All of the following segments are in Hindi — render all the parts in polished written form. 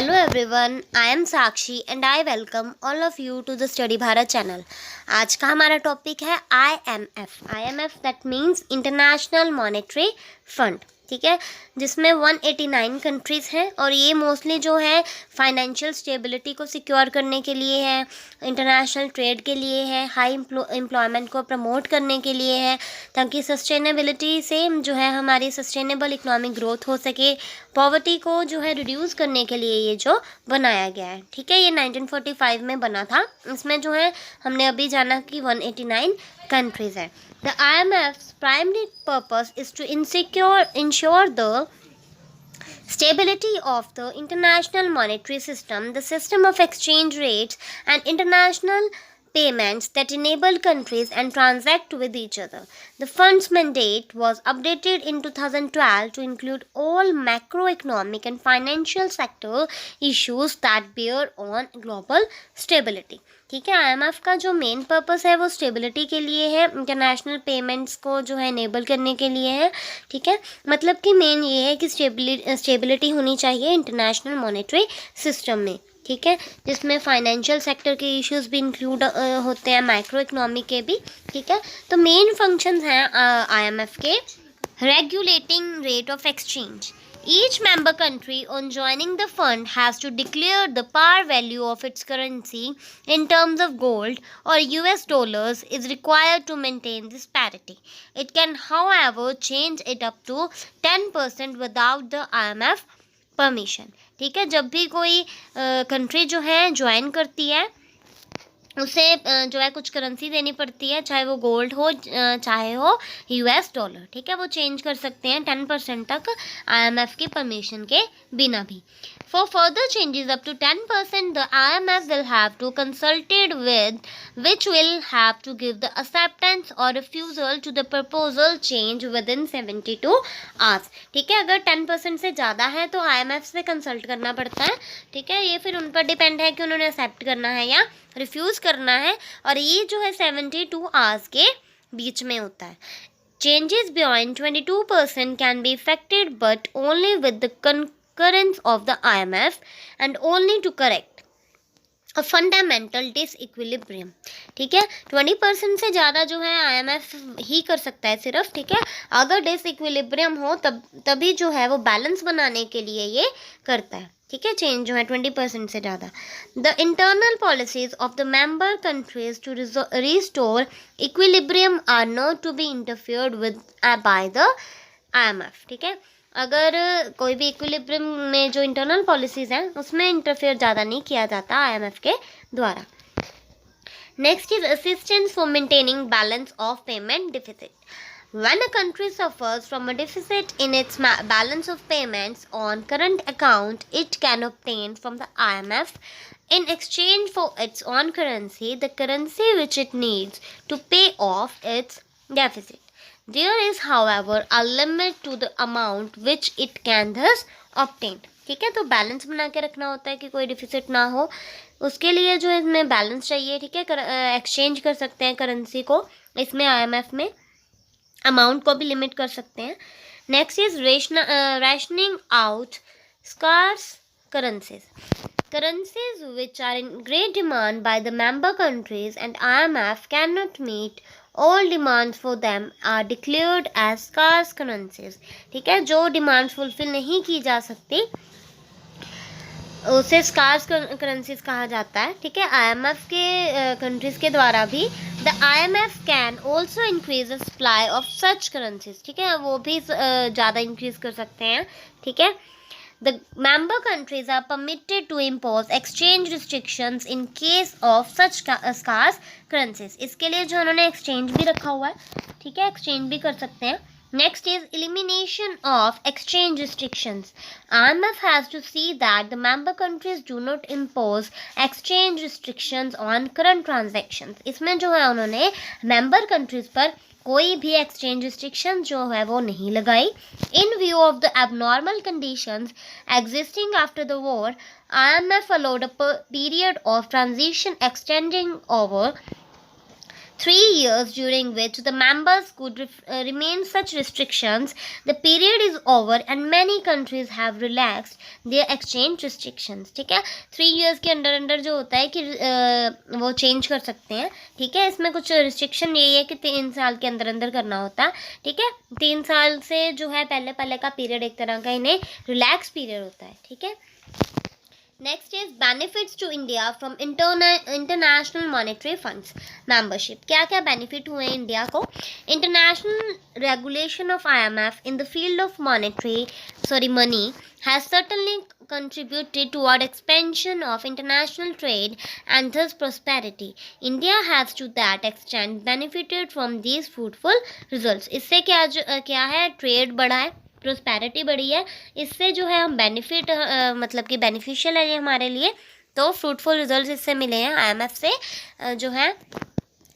Hello everyone, I am Sakshi and I welcome all of you to the Study Bharat channel. आज का हमारा टॉपिक है IMF that means international monetary fund. ठीक है, जिसमें 189 कंट्रीज़ हैं और ये मोस्टली जो है फाइनेंशियल स्टेबिलिटी को सिक्योर करने के लिए है, इंटरनेशनल ट्रेड के लिए है, हाई एम्प्लॉयमेंट को प्रमोट करने के लिए है, ताकि सस्टेनेबिलिटी से जो है हमारी सस्टेनेबल इकोनॉमिक ग्रोथ हो सके. पॉवर्टी को जो है रिड्यूस करने के लिए ये जो बनाया गया है. ठीक है, ये 1945 में बना था. इसमें जो है हमने अभी जाना कि 189 countries है. The IMF's primary purpose is to ensure the stability of the international monetary system, the system of exchange rates and international payments that enable countries and transact with each other. The fund's mandate was updated in 2012 to include all macroeconomic and financial sector issues that bear on global stability. ठीक है, IMF का जो मेन पर्पस है वो स्टेबिलिटी के लिए है, इंटरनेशनल पेमेंट्स को जो है इनेबल करने के लिए है. ठीक है, मतलब कि मेन ये है कि स्टेबिलिटी होनी चाहिए इंटरनेशनल मॉनेटरी सिस्टम में. ठीक है, जिसमें फाइनेंशियल सेक्टर के इश्यूज भी इंक्लूड होते हैं, माइक्रो इकोनॉमी के भी. ठीक है, तो मेन फंक्शंस हैं IMF के. Regulating rate of exchange. Each member country on joining the fund has to declare the par value of its currency in terms of gold or US dollars is required to maintain this parity. It can, however, change it up to 10% without the IMF permission. ठीक है, जब भी कोई कंट्री जो है ज्वाइन करती है उसे जो है कुछ करेंसी देनी पड़ती है, चाहे वो गोल्ड हो चाहे हो US डॉलर. ठीक है, वो चेंज कर सकते हैं 10% तक IMF की परमिशन के बिना भी. For further changes up to 10%, the IMF will have to consulted with which will have to give the acceptance or refusal to the proposal change within 72 hours. ठीक है, अगर 10% से ज़्यादा है तो IMF से कंसल्ट करना पड़ता है. ठीक है, ये फिर उन पर डिपेंड है कि उन्होंने एक्सेप्ट करना है या रिफ्यूज़ करना है, और ये जो है 72 आवर्स के बीच में होता है. Changes beyond 22% can be effected but only with the concurrence of the IMF and only to correct a fundamental disequilibrium. ठीक है, 20% से ज़्यादा जो है IMF ही कर सकता है सिर्फ. ठीक है, अगर डिसइक्विलिब्रियम हो तभी जो है वो बैलेंस बनाने के लिए ये करता है. ठीक है, चेंज जो है 20% से ज़्यादा. The internal policies of the member countries to restore equilibrium are not to be interfered with by the IMF. ठीक है, अगर कोई भी इक्विलिब्रियम में जो इंटरनल पॉलिसीज़ हैं उसमें इंटरफेयर ज़्यादा नहीं किया जाता IMF के द्वारा. Next is assistance for maintaining balance of payment deficit. When a country suffers from a deficit in its balance of payments on current account, it can obtain from the IMF in exchange for its own currency, the currency which it needs to pay off its deficit. There is, however, a limit to the amount which it can thus obtain. ठीक है, तो बैलेंस बना के रखना होता है कि कोई डिफिसिट ना हो. उसके लिए जो इसमें बैलेंस चाहिए. ठीक है, एक्सचेंज कर सकते हैं करेंसी को इसमें IMF में, अमाउंट को भी लिमिट कर सकते हैं. Next is rationing out scarce currencies. Currencies which are in great demand by the member countries and IMF cannot meet all demands for them are declared as scarce currencies. ठीक है, जो डिमांड्स फुलफिल नहीं की जा सकती उसे स्कार्स करेंसीज कहा जाता है. ठीक है, IMF के कंट्रीज़ के द्वारा भी the IMF can also increase the supply of such currencies. ठीक है, वो भी ज़्यादा इंक्रीज कर सकते हैं. ठीक है, the member countries are permitted to impose exchange restrictions in case of such scarce currencies. इसके लिए जो उन्होंने एक्सचेंज भी रखा हुआ है. ठीक है, एक्सचेंज भी कर सकते हैं. Next is elimination of exchange restrictions. IMF has to see that the member countries do not impose exchange restrictions on current transactions. इसमें जो है उन्होंने member countries पर कोई भी एक्सचेंज रिस्ट्रिक्शन जो है वो नहीं लगाई. इन view of the abnormal conditions existing after the war, IMF allowed a period of transition extending over 3 years during which the members could remain such restrictions. The period is over and many countries have relaxed their exchange restrictions. ठीक है, 3 years के अंडर अंडर जो होता है कि वो चेंज कर सकते हैं. ठीक है, इसमें कुछ रिस्ट्रिक्शन यही है कि 3 साल के अंदर अंदर करना होता है. ठीक है, 3 साल से जो है पहले पहले का पीरियड एक तरह का इन्हें रिलैक्स पीरियड होता है. ठीक है. Next is benefits to India from international monetary fund's membership. क्या क्या बेनिफिट हुए हैं इंडिया को? International regulation of IMF in the field of money has certainly contributed toward expansion of international trade and thus prosperity. India has to that extent benefited from these fruitful results. इससे क्या है, ट्रेड बढ़ा है, प्रोस्पेरिटी बढ़ी है, इससे जो है हम बेनिफिट मतलब कि बेनिफिशियल है ये हमारे लिए. तो फ्रूटफुल रिजल्ट्स इससे मिले हैं IMF से, जो है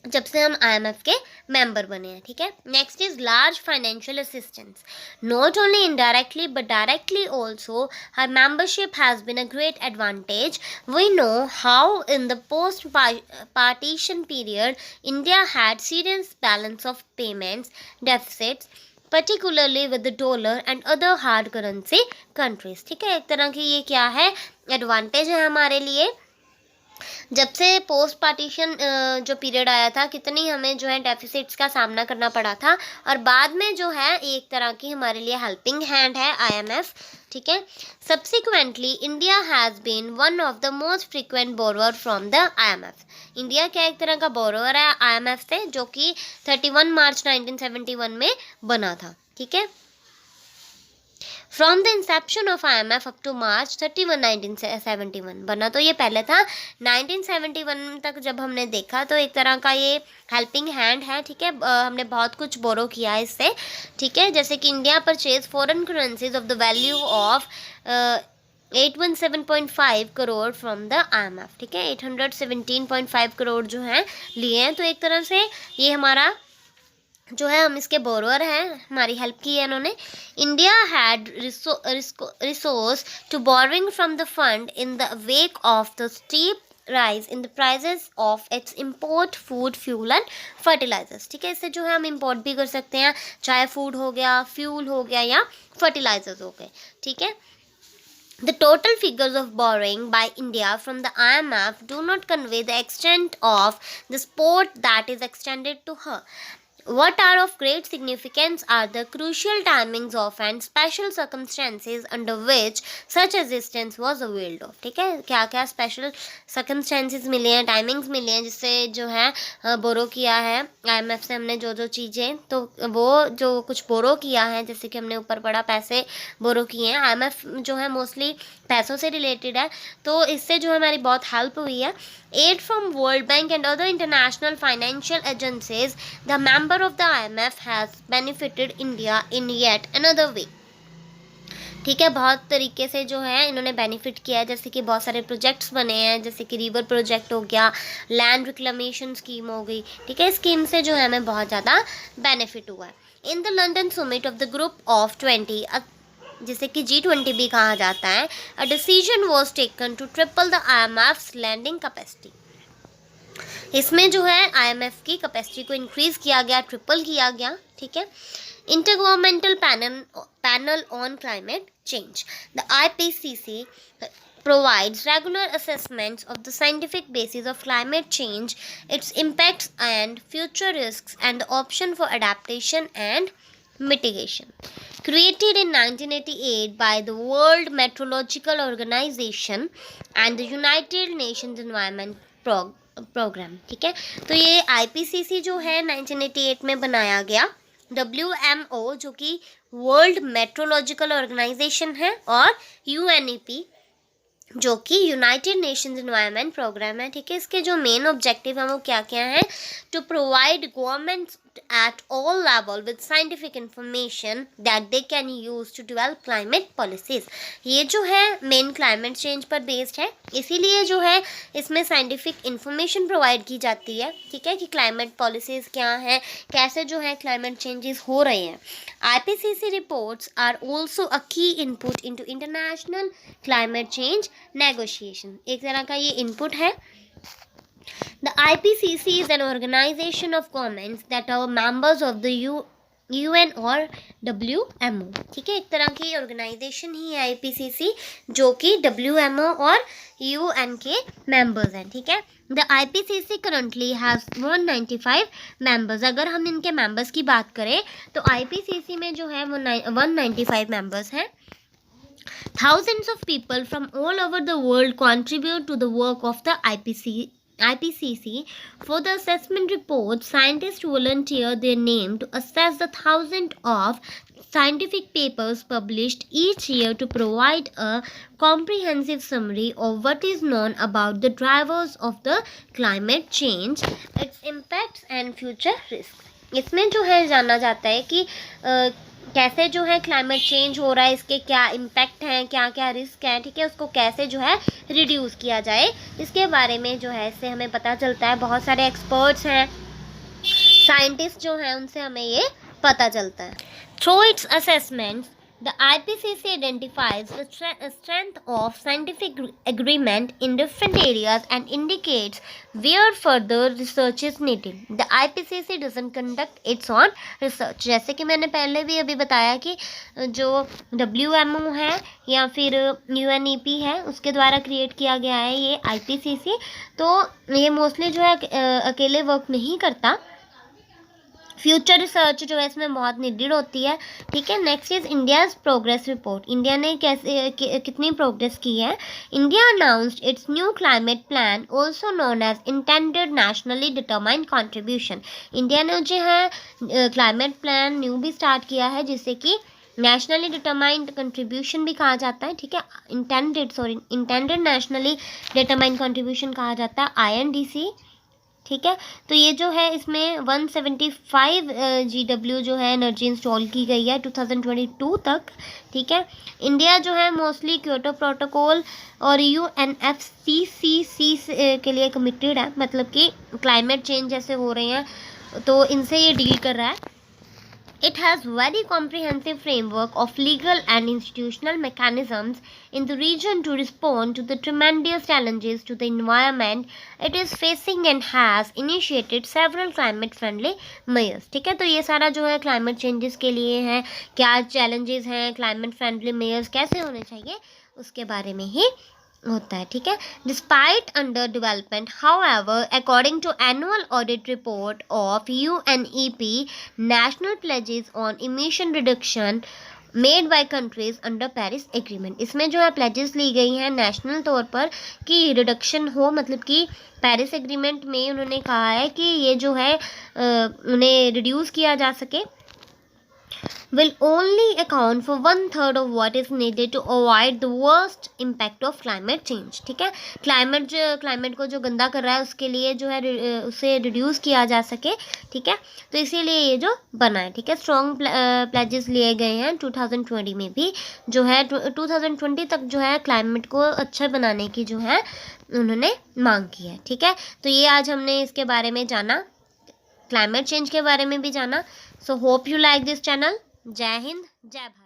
जब से हम IMF के मेंबर बने हैं. ठीक है. Next is large financial assistance, not only indirectly but directly also. Her membership has been a great advantage. We know how in the post partition period India had serious balance of payments deficits, particularly with the dollar and other hard currency countries. ठीक है, एक तरह की ये क्या है, एडवांटेज है हमारे लिए. जब से पोस्ट पार्टीशन जो पीरियड आया था, कितनी हमें जो है डेफिसिट्स का सामना करना पड़ा था, और बाद में जो है एक तरह की हमारे लिए हेल्पिंग हैंड है IMF. ठीक है. Subsequently India has been one of the most frequent borrower from the IMF. India क्या एक तरह का बोरोअर है IMF से, जो कि 31 मार्च 1971 में बना था. ठीक है. From the inception of IMF up to March 31 1971 बना तो ये पहले था. 1971 तक जब हमने देखा तो एक तरह का ये हेल्पिंग हैंड है. ठीक है. हमने बहुत कुछ बोरो किया है इससे. ठीक है. जैसे कि India purchase foreign currencies of the value of 817.5 crore from the IMF. ठीक है. 817.5 करोड़ जो हैं लिए हैं. तो एक तरह से ये हमारा जो है, हम इसके बोरोअर हैं, हमारी हेल्प की है इन्होंने. India had resource to borrowing from the fund in the wake of the steep rise in the prices of its import food, fuel and fertilizers. ठीक है. इससे जो है हम इंपोर्ट भी कर सकते हैं, चाहे फूड हो गया, फ्यूल हो गया या फर्टिलाइजर्स हो गए. ठीक है. The total figures of borrowing by India from the IMF do not convey the extent of the support that is extended to her. What are of great significance are the crucial timings of and special circumstances under which such assistance was availed of. ठीक है. क्या क्या स्पेशल circumstances मिले हैं, टाइमिंग्स मिले हैं जिससे जो है बोरो किया है IMF से हमने जो जो चीज़ें, तो वो जो कुछ बोरो किया है, जैसे कि हमने ऊपर पढ़ा पैसे बोरो किए हैं. IMF जो है मोस्टली पैसों से रिलेटेड है, तो इससे जो हमारी बहुत हेल्प हुई है. Aid from World Bank and other international financial agencies, the member of the IMF has benefited India in yet another way. ठीक है. बहुत तरीके से जो है इन्होंने बेनिफिट किया है. जैसे कि बहुत सारे प्रोजेक्ट्स बने हैं, जैसे कि रिवर प्रोजेक्ट हो गया, लैंड रिक्लेमेशन स्कीम हो गई. ठीक है. स्कीम से जो है हमें बहुत ज़्यादा बेनिफिट हुआ है. In the London summit of the group of 20, जिसे कि G20 भी कहा जाता है, a decision was taken to triple the IMF's landing capacity. इसमें जो है IMF की कैपेसिटी को इंक्रीज किया गया, ट्रिपल किया गया. ठीक है. Intergovernmental panel on climate change, the IPCC provides regular assessments of the scientific basis of climate change, its impacts and future risks, and the option for adaptation and mitigation. Created in 1988 by the World Meteorological Organization and the United Nations Environment Program. ठीक है. तो ये IPCC जो है 1988 में बनाया गया. WMO जो कि वर्ल्ड मेट्रोलॉजिकल ऑर्गेनाइजेशन है, और UNEP जो कि यूनाइटेड नेशंस एनवायरनमेंट प्रोग्राम है. ठीक है. इसके जो मेन ऑब्जेक्टिव हैं वो क्या क्या हैं? To provide governments at all level with scientific information that they can use to develop climate policies. ये जो है मेन क्लाइमेट चेंज पर बेस्ड है, इसीलिए जो है इसमें साइंटिफिक इंफॉर्मेशन प्रोवाइड की जाती है. ठीक है. कि क्लाइमेट पॉलिसीज़ क्या हैं, कैसे जो है क्लाइमेट चेंजेस हो रहे हैं. IPCC reports are also a key input into international climate change negotiation. एक तरह का ये इनपुट है. The IPCC is an organization of governments that are members of the UN और WMO. ठीक है, एक तरह की ऑर्गेनाइजेशन ही है IPCC जो कि WMO और UN के मेंबर्स हैं. ठीक है, the IPCC currently has 195 members. अगर हम इनके मेंबर्स की बात करें तो IPCC में जो है वो 195 मेंबर्स हैं. Thousands of people from all over the world contribute to the work of the IPCC. For the assessment report, scientists volunteer their name to assess the thousands of scientific papers published each year to provide a comprehensive summary of what is known about the drivers of the climate change, its impacts and future risks. इसमें जो है जाना जाता है कि कैसे जो है क्लाइमेट चेंज हो रहा है, इसके क्या इम्पैक्ट हैं, क्या क्या रिस्क हैं. ठीक है, उसको कैसे जो है रिड्यूस किया जाए, इसके बारे में जो है इससे हमें पता चलता है. बहुत सारे एक्सपर्ट्स हैं, साइंटिस्ट जो हैं, उनसे हमें ये पता चलता है. Through it's assessments the IPCC identifies the strength of scientific agreement in different areas and indicates where further research is needed. The IPCC doesn't conduct its own research. जैसे कि मैंने पहले भी अभी बताया कि जो WMO है या फिर UNEP है, उसके द्वारा क्रिएट किया गया है ये IPCC. तो ये मोस्टली जो है अकेले वर्क नहीं करता. फ्यूचर रिसर्च जो है इसमें बहुत नीडेड होती है. ठीक है, next is India's progress report. India ने कैसे कितनी प्रोग्रेस की है. India announced its new climate plan also known as intended nationally determined contribution. India ने जो है क्लाइमेट प्लान न्यू भी स्टार्ट किया है जिसे कि नेशनली डिटरमाइंड कंट्रीब्यूशन भी कहा जाता है. ठीक है, इंटेंडेड नेशनली डिटरमाइंड कंट्रीब्यूशन कहा जाता है, INDC. ठीक है, तो ये जो है इसमें 175 GW जो है एनर्जी इंस्टॉल की गई है 2022 तक. ठीक है, इंडिया जो है मोस्टली क्योटो प्रोटोकॉल और UNFCCC के लिए कमिटेड है. मतलब कि क्लाइमेट चेंज जैसे हो रहे हैं तो इनसे ये डील कर रहा है. It has very comprehensive framework of legal and institutional mechanisms in the region to respond to the tremendous challenges to the environment it is facing and has initiated several climate friendly measures. ठीक है, तो ये सारा जो है climate changes के लिए है, क्या challenges हैं, climate friendly measures कैसे होने चाहिए, उसके बारे में ही होता है. ठीक है, despite under development however according to annual audit report of UNEP national pledges on emission reduction made by countries under Paris agreement. इसमें जो है प्लेजेस ली गई हैं नेशनल तौर पर कि रिडक्शन हो. मतलब कि पेरिस एग्रीमेंट में उन्होंने कहा है कि ये जो है उन्हें रिड्यूस किया जा सके. will only account for 1/3 of what is needed to avoid the worst impact of climate change. ठीक है, क्लाइमेट को जो गंदा कर रहा है उसके लिए जो है उसे रिड्यूस किया जा सके. ठीक है, तो इसीलिए ये जो बना है. ठीक है, स्ट्रॉन्ग प्लेजेस लिए गए हैं 2020 में भी जो है 2020 तक जो है क्लाइमेट को अच्छा बनाने की जो है उन्होंने मांग की है. ठीक है, तो ये आज हमने इसके बारे में जाना, क्लाइमेट चेंज के बारे में भी जाना. So hope you like this channel. जय हिंद, जय भारत.